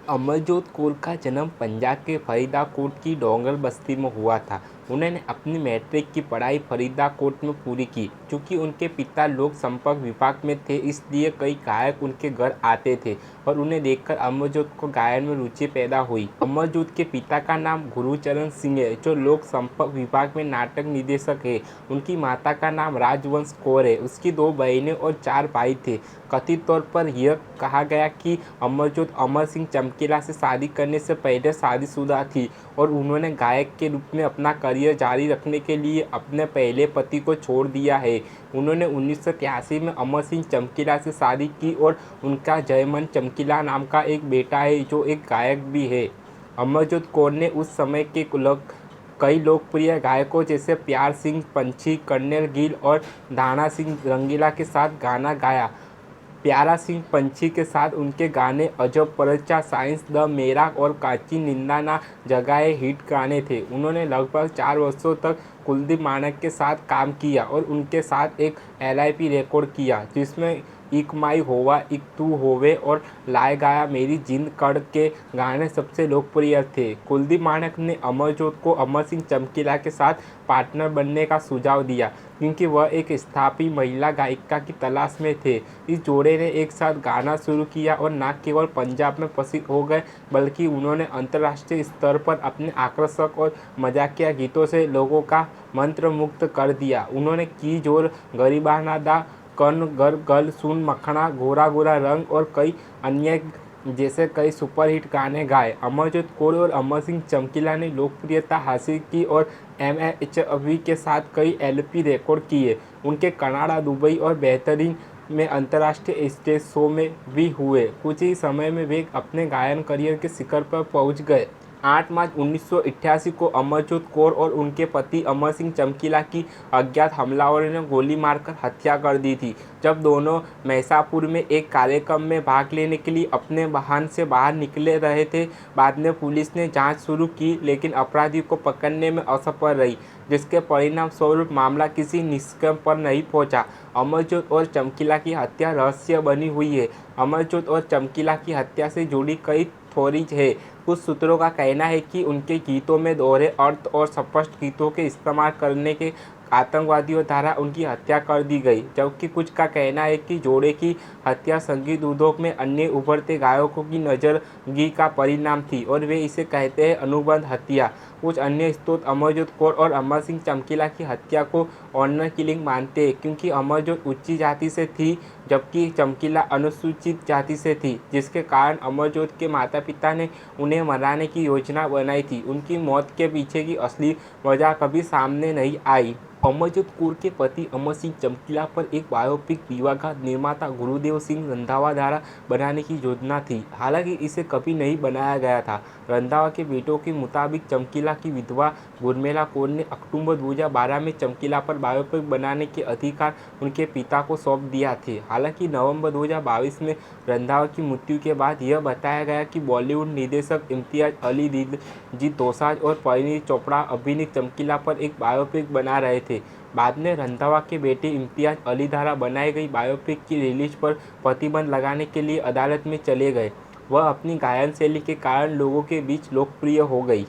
अमरजोत कौर का जन्म पंजाब के फरीदाकोट की डोंगर बस्ती में हुआ था। उन्होंने अपनी मैट्रिक की पढ़ाई फरीदाकोट में पूरी की। चूँकि उनके पिता लोक संपर्क विभाग में थे, इसलिए कई गायक उनके घर आते थे और उन्हें देखकर अमरजोत को गायन में रुचि पैदा हुई। अमरजोत के पिता का नाम गुरुचरण सिंह है, जो लोक संपर्क विभाग में नाटक निर्देशक है। उनकी माता का नाम राजवंश कौर है। उसकी 2 बहनें और 4 भाई थे। कथित तौर पर यह कहा गया कि अमरजोत अमर सिंह चमकीला से शादी करने से पहले शादीशुदा थी और उन्होंने गायक के रूप में अपना करियर जारी रखने के लिए अपने पहले पति को छोड़ दिया है। उन्होंने 1983 में अमर सिंह चमकीला से शादी की और उनका जयमन चमकीला नाम का एक बेटा है, जो एक गायक भी है। अमरजोत कौर ने उस समय के कई लोकप्रिय गायकों जैसे प्यार सिंह पंछी, कर्नल गिल और दाना सिंह रंगीला के साथ गाना गाया। प्यारा सिंह पंछी के साथ उनके गाने अजब परचा, साइंस, द मेरा और काची निंदा ना जगाए हिट गाने थे। उन्होंने लगभग 4 वर्षों तक कुलदीप मानक के साथ काम किया और उनके साथ एक एलआईपी रिकॉर्ड किया, जिसमें इक माई होवा इक तू होवे और लाए गाया मेरी जिंद कड़ के गाने सबसे लोकप्रिय थे। कुलदीप मानक ने अमरजोत को अमर सिंह चमकीला के साथ पार्टनर बनने का सुझाव दिया, क्योंकि वह एक स्थायी महिला गायिका की तलाश में थे। इस जोड़े ने एक साथ गाना शुरू किया और न केवल पंजाब में प्रसिद्ध हो गए, बल्कि उन्होंने अंतर्राष्ट्रीय स्तर पर अपने आकर्षक और मजाकिया गीतों से लोगों का मंत्रमुग्ध कर दिया। उन्होंने की जोर, गरीबाना दा, कन गर गल सुन मखना, गोरा गोरा रंग और कई अन्य जैसे कई सुपरहिट गाने गाए। अमरजोत कौर और अमर सिंह चमकीला ने लोकप्रियता हासिल की और एमएचवी के साथ कई एलपी रिकॉर्ड किए। उनके कनाडा, दुबई और बेहतरीन में अंतर्राष्ट्रीय स्टेज शो में भी हुए। कुछ ही समय में वे अपने गायन करियर के शिखर पर पहुंच गए। 8 मार्च 1988 को अमरजोत कौर और उनके पति अमर सिंह चमकीला की अज्ञात हमलावरों ने गोली मारकर हत्या कर दी थी, जब दोनों मैसापुर में एक कार्यक्रम में भाग लेने के लिए अपने वाहन से बाहर निकले रहे थे। बाद में पुलिस ने जांच शुरू की, लेकिन अपराधी को पकड़ने में असफल रही, जिसके परिणाम स्वरूप मामला किसी निष्कर्ष पर नहीं पहुंचा। अमरजोत और चमकीला की हत्या रहस्य बनी हुई है। अमरजोत और चमकीला की हत्या से जुड़ी कई थ्योरीज है। कुछ सूत्रों का कहना है कि उनके गीतों में दोहरे अर्थ और स्पष्ट गीतों के इस्तेमाल करने के आतंकवादियों द्वारा उनकी हत्या कर दी गई, जबकि कुछ का कहना है कि जोड़े की हत्या संगीत उद्योग में अन्य उभरते गायकों की नज़रगी का परिणाम थी और वे इसे कहते हैं अनुबंध हत्या। कुछ अन्य स्रोत अमरजोत कौर और अमर सिंह चमकीला की हत्या को ऑनर किलिंग मानते हैं, क्योंकि अमरजोत उच्च जाति से थी जबकि चमकीला अनुसूचित जाति से थी, जिसके कारण अमरजोत के माता पिता ने उन्हें मराने की योजना बनाई थी। उनकी मौत के पीछे की असली वजह कभी सामने नहीं आई। अमरजोत कौर के पति अमर सिंह चमकीला पर एक बायोपिक दिवंगत निर्माता गुरुदेव सिंह रंधावा द्वारा बनाने की योजना थी, हालांकि इसे कभी नहीं बनाया गया था। रंधावा के बेटों के मुताबिक चमकीला की विधवा गुरमेला कौर ने अक्टूबर 2012 में चमकीला पर बायोपिक बनाने के अधिकार उनके पिता को सौंप दिया थे। हालांकि नवंबर 2022 में रंधावा की मृत्यु के बाद यह बताया गया कि बॉलीवुड निर्देशक इम्तियाज अली, दिलजीत दोसांझ और परिणीत चोपड़ा अभिनीत चमकीला पर एक बायोपिक बना रहे थे। बाद में रंधावा के बेटे इम्तियाज अली द्वारा बनाई गई बायोपिक की रिलीज पर प्रतिबंध लगाने के लिए अदालत में चले गए। वह अपनी गायन शैली के कारण लोगों के बीच लोकप्रिय हो गई।